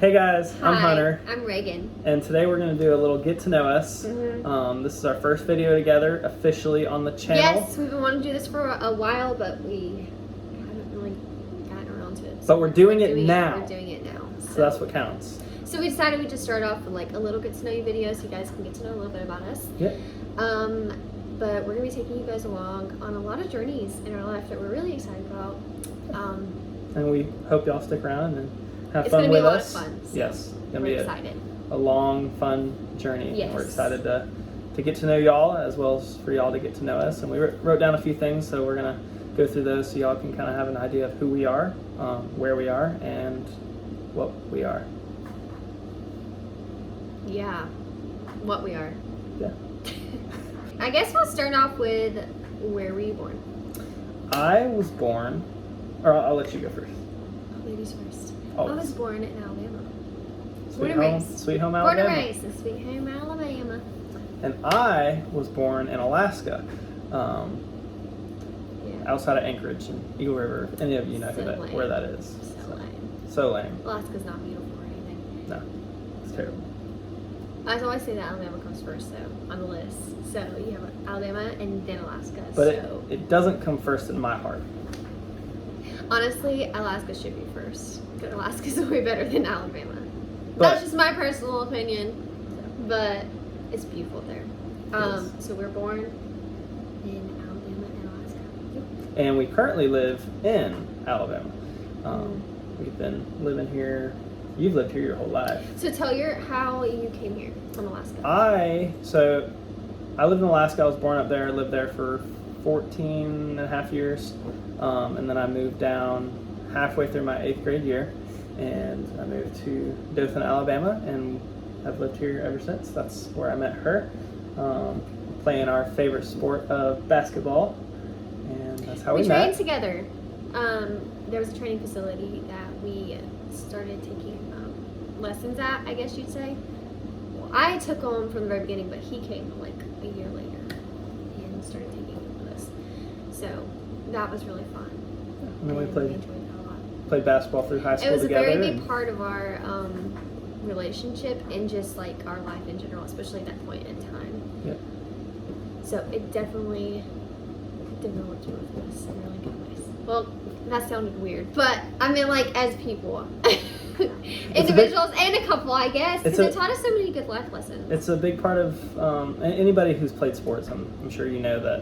Hey guys, I'm Hi, Hunter, I'm Reagan. and today we're going to do a little get to know us. Mhm. This is our first video together officially on the channel. Yes, we've been wanting to do this for a while, but we haven't really gotten around to it. But we're doing it now. We're doing it now. So that's what counts. So we decided we'd just start off with like a little get to know you video so you guys can get to know a little bit about us. Yeah. But we're going to be taking you guys along on a lot of journeys in our life that we're really excited about. And we hope y'all stick around and have It's fun gonna be with a lot us. of fun, so Yes, it's going to we're be excited. a long, fun journey. Yes. We're excited to get to know y'all as well as for y'all to get to know us. And we wrote down a few things, so we're going to go through those so y'all can kind of have an idea of who we are, where we are, and what we are. Yeah, what we are. Yeah. I guess we'll start off with where were you born? I was born, or I'll let you go first. Ladies first. Always. I was born in Alabama. Sweet and home, raised. Sweet home, Born Alabama. and raised in Sweet Home, Alabama. And I was born in Alaska, Yeah. outside of Anchorage and Eagle River. If any of you know So lame. where that is. So lame. So lame. Alaska's not beautiful or anything. No, it's terrible. I always say that Alabama comes first, though, on the list. So you have Alabama and then Alaska. But so it doesn't come first in my heart. honestly, Alaska should be first. Because Alaska's way better than Alabama. But- That's just my personal opinion. But it's beautiful there. Yes. So we're born in Alabama and Alaska. Yep. And we currently live in Alabama. Mm. We've been living here. You've lived here your whole life. So tell how you came here from Alaska. I lived in Alaska. I was born up there. Lived there for 14 and a half years. And then I moved down halfway through my 8th grade year. And I moved to Dothan, Alabama. And I've lived here ever since. That's where I met her. Playing our favorite sport of basketball. And that's how we trained met. together. There was a training facility that we started taking lessons at, I guess you'd say. Well, I took him from the very beginning, but he came like a year later and started taking it with us. So that was really fun. And then we enjoyed that a lot. played basketball through high school It was together. a very big and- part of our relationship and just like our life in general, especially at that point in time. Yep. So it definitely developed both of us in really good ways. Well, that sounded weird, but I mean like as people. Individuals and a couple, I guess, because it taught us so many good life lessons. It's a big part of anybody who's played sports. I'm sure you know that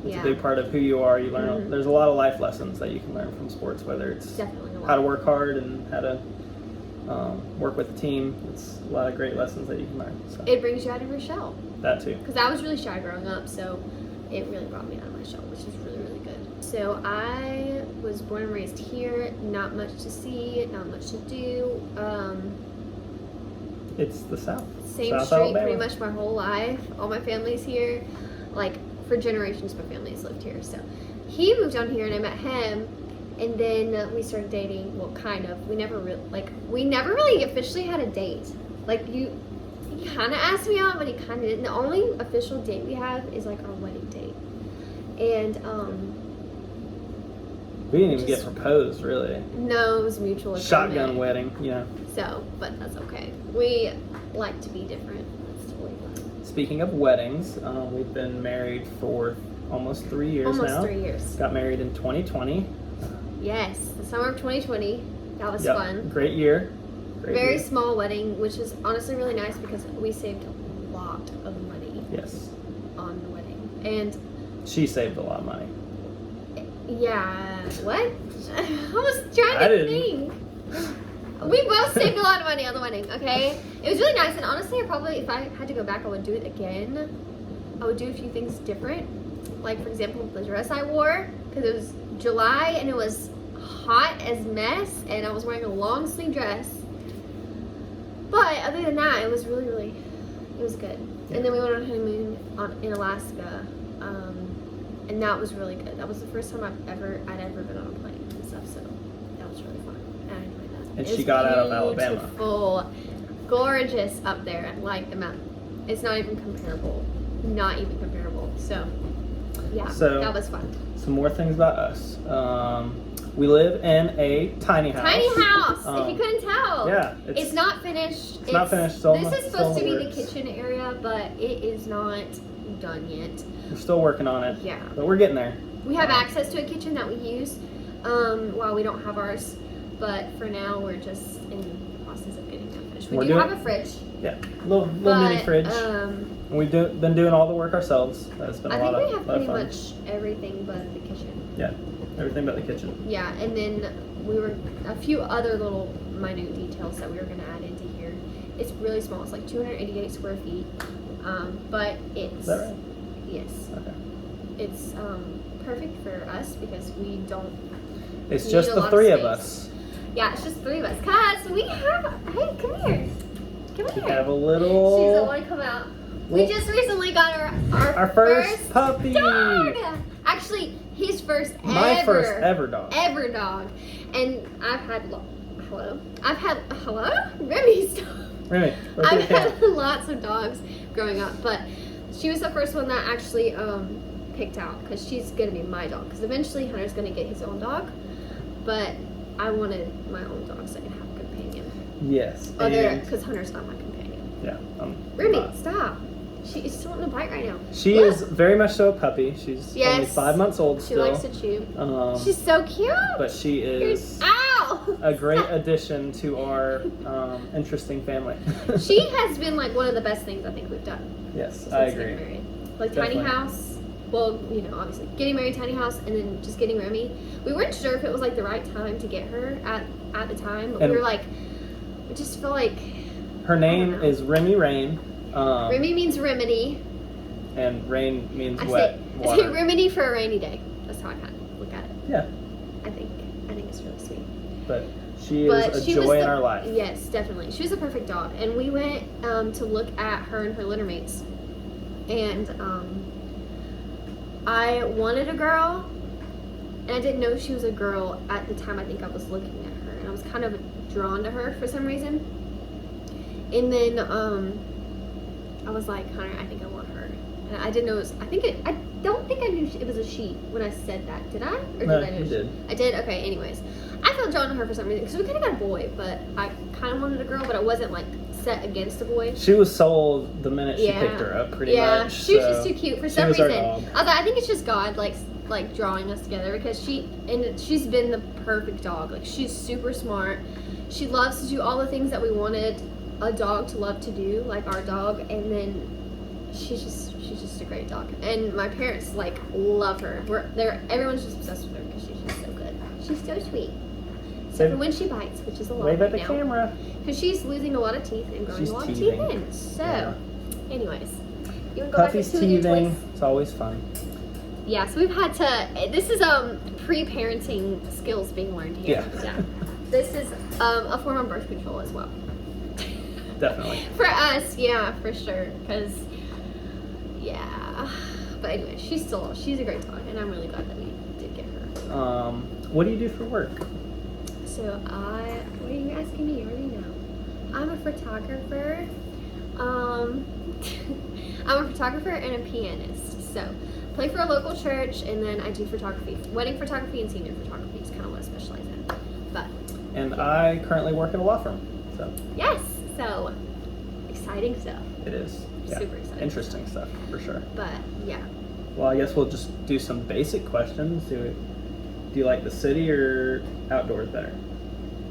it's Yeah. a big part of who you are. You learn. Mhm. There's a lot of life lessons that you can learn from sports, whether it's Definitely a lot. how to work hard and how to work with a team. It's a lot of great lessons that you can learn. So It brings you out of your shell. that too. Because I was really shy growing up, so it really brought me out of my shell, which is really, really good. So I was born and raised here. Not much to see, not much to do. It's the South. Same South street Alabama. pretty much my whole life. All my family's here. Like, for generations, my family's lived here. So he moved down here and I met him. And then we started dating. Well, kind of. We never really officially had a date. Like, he kind of asked me out, but he kind of didn't. The only official date we have is, like, our wedding date. And, We didn't even get proposed, really. no, it was mutual agreement. Shotgun wedding, you know. So, but that's okay. We like to be different. That's totally fine. Speaking of weddings, we've been married for almost 3 years now. Almost 3 years. Got married in 2020. Yes, the summer of 2020. That was Yep, fun. Great year. Great Very year. small wedding, which is honestly really nice because we saved a lot of money Yes. on the wedding. And She saved a lot of money. yeah, what? I was trying I to didn't. think. We both saved a lot of money on the wedding, okay? It was really nice, and honestly, if I had to go back, I would do it again. I would do a few things different. Like, for example, the dress I wore, because it was July and it was hot as mess, and I was wearing a long sleeve dress. But other than that, it was really, really, it was good. Yeah. And then we went on honeymoon in Alaska, and that was really good. That was the first time I'd ever been on a plane and stuff, so that was really fun. And I enjoyed that. And It she was got out of Alabama. Beautiful, gorgeous up there, like the mountain. It's not even comparable. Not even comparable. So, yeah, So- that was fun. Some more things about us. We live in a tiny house. Tiny house, if you couldn't tell. Yeah. It's not finished. It's not finished. Still this is still supposed to in be the the works. kitchen area, but it is not done yet. We're still working on it. Yeah. But we're getting there. We have access to a kitchen that we use while we don't have ours. But for now, we're just in the process of getting that finished. We We're do doing- have a fridge. Yeah. Little But, mini fridge. We've been doing all the work ourselves. That's been a I lot think of we have lot of pretty fun. much everything but the kitchen. Yeah. Everything but the kitchen. Yeah, and then we were a few other little minute details that we were going to add into here. It's really small. It's like 288 square feet, but it's Is that right? yes, Okay. it's perfect for us because we don't. It's Need just a the lot of three of space. us. Yeah, it's just 3 of us. Cause we have. Hey, come here. Come We here. have a She doesn't little want to come out. We Well, just recently got our first puppy. dog. Actually, his first My first ever dog. ever dog, and I've had Remy's dog. Really? I've had lots of dogs growing up, but she was the first one that actually picked out because she's gonna be my dog. Because eventually Hunter's gonna get his own dog, but I wanted my own dog so I could have a companion. Yes. And, Because Hunter's not my companion. yeah. Remy, stop. She is still in a bite right now. She Look. is very much so a puppy. She's only Yes. 5 months old She still. likes to chew. She's She's so cute. but she is Ow! a great addition to our interesting family. She has been like one of the best things I think we've done. Yes, Since I getting agree. married. Like Definitely. tiny house. Well, you know, obviously getting married, tiny house, and then just getting Remy. We weren't sure if it was like the right time to get her at the time, but And- we were like, we just feel like Her name know. is Remy Rain. Remy means remedy. And rain means I wet say water. remedy for a rainy day. That's how I kind of look at it. Yeah, I think it's really sweet. but she is But a she joy was in the- our life. Yes, definitely. She was a perfect dog, and we went to look at her and her litter mates, and I wanted a girl, and I didn't know she was a girl at the time. I think I was looking at her, and I was kind of drawn to her for some reason. And then I was like, Hunter, I think I want her, and I didn't know it was. I don't think I knew it was a she when I said that. Did I? Or No, did I know you she- did. I did? Okay, anyways. I felt drawn to her for some reason because we kind of got a boy, but I kind of wanted a girl, but I wasn't like set against a boy. She was sold the minute she Yeah. picked her up, pretty Yeah, much. she was so just too cute for she some was our reason. dog. I thought I think it's just God like drawing us together because she's been the perfect dog. Like she's super smart. She loves to do all the things that we wanted a dog to love to do, like our dog, and then she's just a great dog. And my parents like love her. Everyone's just obsessed with her because she's just so good. She's so sweet. Except for when she bites, which is a lot Wave right at the now. camera. Because she's losing a lot of teeth and growing She's a lot teething. of teeth in. So, Yeah. anyways, you want to go Puppy's back into your teething. toys? It's always fun. Yeah, so we've had to. This is pre-parenting skills being learned here. Yeah. This is a form of birth control as well. Definitely. For us, yeah, for sure. Because, yeah. But anyway, she's a great dog, and I'm really glad that we did get her. What do you do for work? So what are you asking me? You already know. I'm a photographer. I'm a photographer and a pianist. So, play for a local church, and then I do photography, wedding photography, and senior photography is kind of what I specialize in. But And I currently work at a law firm. So yes, so exciting stuff. it is. Yeah. Super exciting. Interesting stuff for sure. But yeah, Well, I guess we'll just do some basic questions. Do you like the city or outdoors better?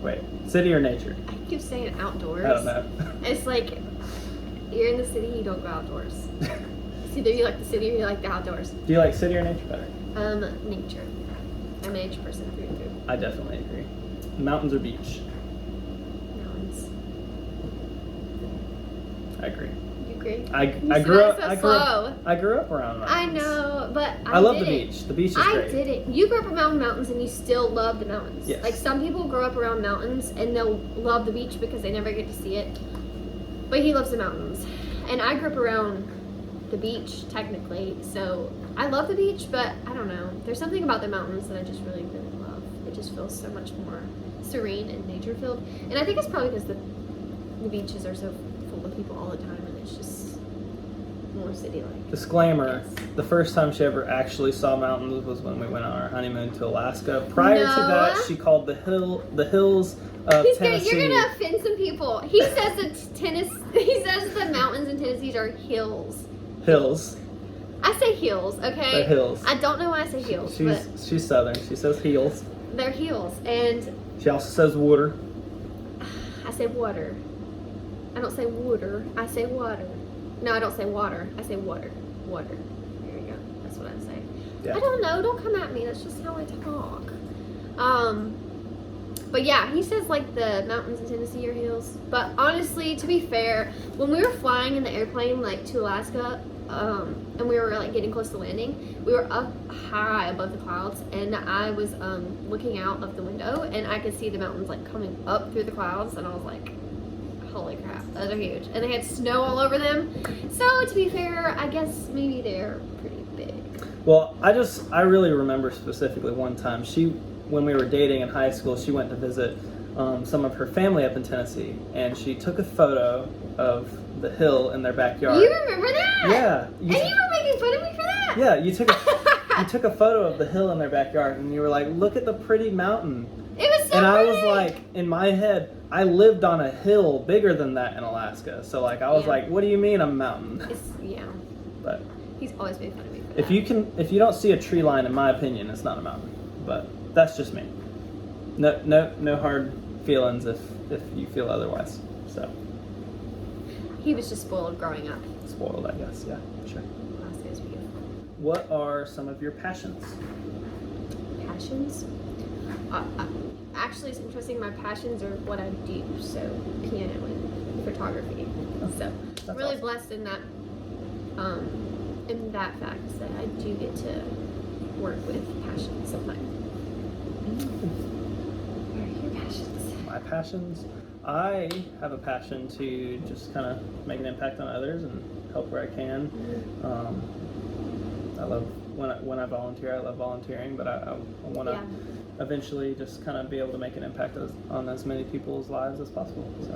Wait, city or nature? I keep saying outdoors. I don't know. It's like you're in the city, you don't go outdoors. It's either you like the city or you like the outdoors. Do you like city or nature better? Nature. I'm a nature person through and through. I definitely agree. Mountains or beach? Mountains. I agree. You agree? I You grew sound up. so I grew up around mountains. I know, but I love the didn't. beach. The beach is I great. didn't. You grew up around mountains and you still love the mountains. Yes. Like some people grow up around mountains and they'll love the beach because they never get to see it. But he loves the mountains. And I grew up around the beach, technically. So I love the beach, but I don't know. There's something about the mountains that I just really, really love. It just feels so much more serene and nature filled. And I think it's probably because the beaches are so full of people all the time and it's just more city-like. Disclaimer, Yes. the first time she ever actually saw mountains was when we went on our honeymoon to Alaska. Prior to No. that, she called the hills of Tennessee. You're gonna offend some people. He says he says the mountains in Tennessee are hills. Hills. I say hills, okay? They're hills. I don't know why I say hills, but She's Southern. She says heels. they're hills. And She also says water. I say water. I don't say water. I say water. No, I don't say water. I say water. Water. There you go. That's what I say. Yeah. I don't know. Don't come at me. That's just how I talk. But yeah, he says like the mountains in Tennessee are hills. But honestly, to be fair, when we were flying in the airplane like to Alaska, and we were like getting close to landing, we were up high above the clouds, and I was looking out of the window, and I could see the mountains like coming up through the clouds, and I was like, holy crap, those are huge. And they had snow all over them. So to be fair, I guess maybe they're pretty big. Well, I really remember specifically one time when we were dating in high school, she went to visit some of her family up in Tennessee, and she took a photo of the hill in their backyard. You remember that? Yeah. And you were making fun of me for that? Yeah, you took a photo of the hill in their backyard, and you were like, "Look at the pretty mountain." It was so And I pretty. was like, in my head, I lived on a hill bigger than that in Alaska. So like, I was Yeah. like, "What do you mean a mountain?" Yeah. But He's always made fun of me for if that. you don't see a tree line, in my opinion, it's not a mountain. But that's just me. No hard feelings if you feel otherwise. So He was just spoiled growing up. spoiled, I guess. Yeah, sure. Alaska is beautiful. What are some of your passions? Passions? Actually, it's interesting. My passions are what I do. So, piano and photography. So, That's I'm really awesome. blessed in that fact that I do get to work with passions of mine. What are your passions? My passions? I have a passion to just kind of make an impact on others and help where I can. I love when I volunteer. I love volunteering, but I want to Yeah. eventually just kind of be able to make an impact on as many people's lives as possible. So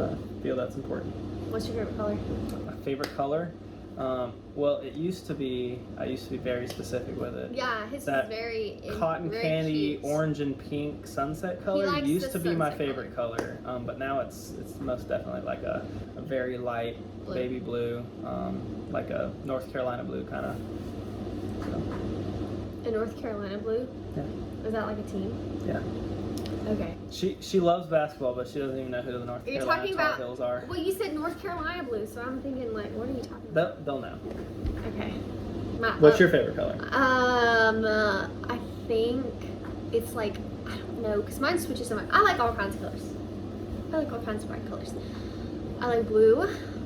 I feel that's important. What's your favorite color? My favorite color? Well, I used to be very specific with it. Yeah, his That is very Cotton very candy, cute. orange and pink sunset color likes used the to be my sunset favorite color, but now it's most definitely like a very light Blue. baby blue, like a North Carolina blue kind of. A North Carolina blue? Yeah. Is that like a team? Yeah. Okay. She loves basketball, but she doesn't even know who the North Are you Carolina talking Tar about? Heels are. Well, you said North Carolina blue, so I'm thinking like, what are you talking about? They'll know. Okay. What's your favorite color? I think it's like, I don't know, because mine switches so much. I like all kinds of colors. I like all kinds of bright colors. I like blue,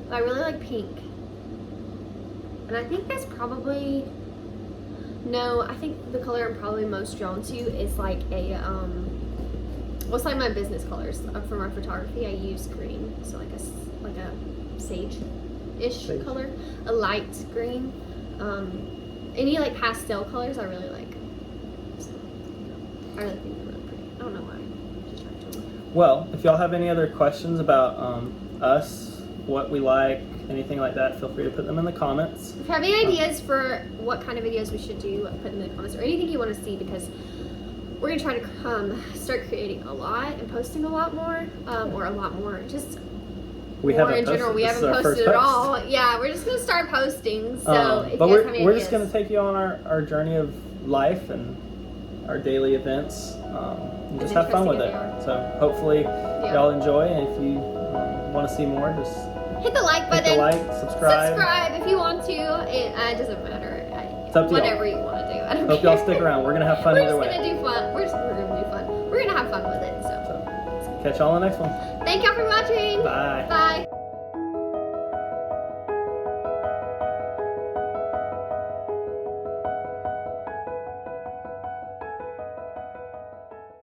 but I really like pink. And I think that's probably, no, I think the color I'm probably most drawn to is like a, well, it's like my business colors. For my photography, I use green, so like a sage-ish Sage. color, a light green. Any like pastel colors I really like. So, I really think they're really pretty. I don't know why. Just trying to. Well, if y'all have any other questions about us, what we like, anything like that, feel free to put them in the comments. If you have any ideas for what kind of videos we should do, put in the comments, or anything you want to see, because we're gonna try to start creating a lot and posting a lot more, or a lot more, just We more haven't in general. posted. We This haven't is our posted first at post. all. Yeah, we're just gonna start posting. So if But you guys have any we're ideas, just going to take you on our journey of life and our daily events, and just have fun with it. interesting as So hopefully y'all enjoy, and if you want to see more, just hit the like hit button. the like, subscribe. Subscribe if you want to. It doesn't matter. It's up to y'all. Whatever you want to do. I don't Hope care. y'all stick around. We're going to have fun We're either just way. gonna do fun. We're gonna do fun. We're gonna have fun with it. So So catch y'all on the next one. thank y'all for watching. Bye. Bye.